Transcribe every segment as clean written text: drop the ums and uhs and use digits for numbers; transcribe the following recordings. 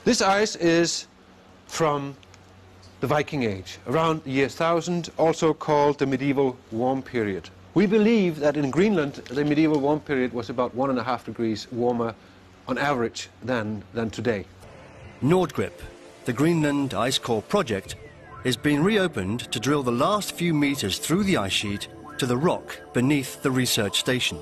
This ice is from the Viking Age, around the year 1000, also called the medieval warm period. We believe that in Greenland the medieval warm period was about 1.5 degrees warmer on average than today. Nordgrip, the Greenland Ice Core project, is being reopened to drill the last few meters through the ice sheet to the rock beneath the research station.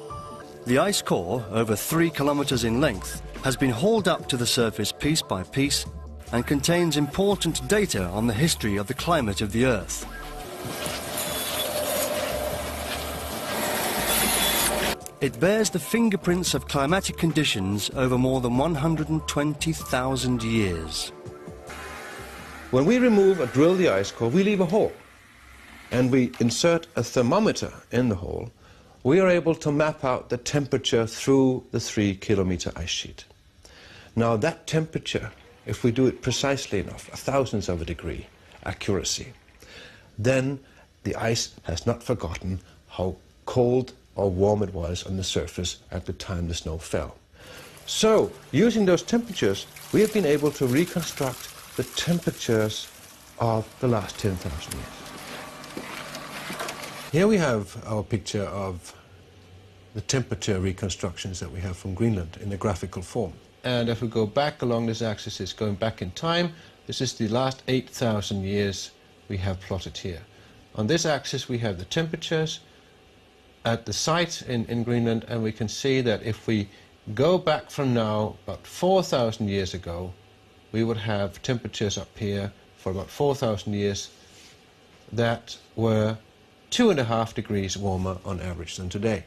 The ice core, over 3 kilometers in length, has been hauled up to the surface piece by piece and contains important data on the history of the climate of the Earth. It bears the fingerprints of climatic conditions over more than 120,000 years. When we remove or drill the ice core, we leave a hole, and we insert a thermometer in the hole. We are able to map out the temperature through the 3-kilometer ice sheet. Now that temperature, if we do it precisely enough, a thousandth of a degree accuracy, then the ice has not forgotten how cold or warm it was on the surface at the time the snow fell. So, using those temperatures, we have been able to reconstruct the temperatures of the last 10,000 years. Here we have our picture of the temperature reconstructions that we have from Greenland in a graphical form. And if we go back along this axis, it's going back in time. This is the last 8,000 years we have plotted here. On this axis we have the temperatures at the site in Greenland, and we can see that if we go back from now about 4,000 years ago, we would have temperatures up here for about 4,000 years that were 2.5 degrees warmer on average than today.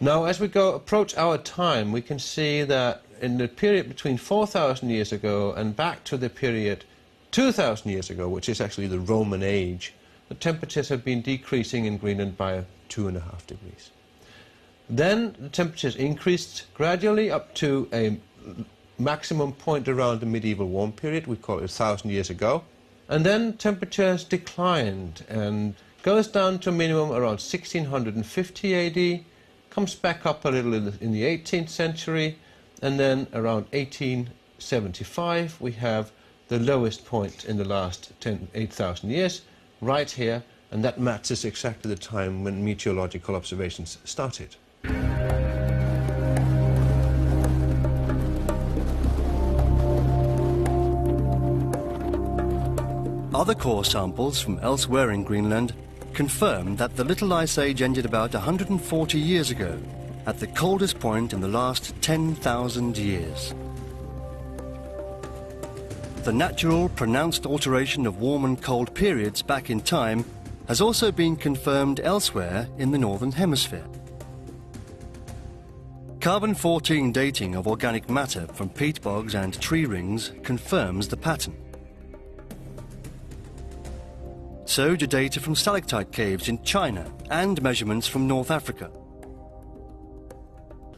Now, as we approach our time, we can see that in the period between 4,000 years ago and back to the period 2,000 years ago, which is actually the Roman age, the temperatures have been decreasing in Greenland by 2.5 degrees. Then the temperatures increased gradually up to a maximum point around the medieval warm period, we call it 1,000 years ago. And then temperatures declined and goes down to a minimum around 1650 AD, comes back up a little in the 18th century, and then around 1875 we have the lowest point in the last 8,000 years, right here, and that matches exactly the time when meteorological observations started. Other core samples from elsewhere in Greenland confirm that the Little Ice Age ended about 140 years ago, at the coldest point in the last 10,000 years. The natural, pronounced alteration of warm and cold periods back in time has also been confirmed elsewhere in the Northern Hemisphere. Carbon-14 dating of organic matter from peat bogs and tree rings confirms the pattern. So do data from stalactite caves in China and measurements from North Africa.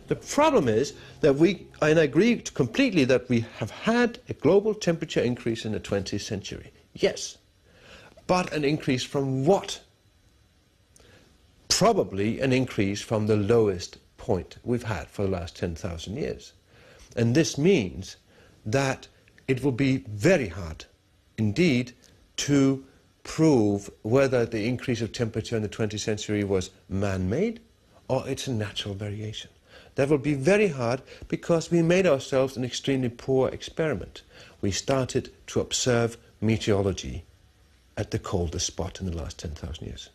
The problem is that and I agree completely that we have had a global temperature increase in the 20th century. Yes, but an increase from what? Probably an increase from the lowest point we've had for the last 10,000 years. And this means that it will be very hard indeed to prove whether the increase of temperature in the 20th century was man-made or it's a natural variation. That will be very hard because we made ourselves an extremely poor experiment. We started to observe meteorology at the coldest spot in the last 10,000 years.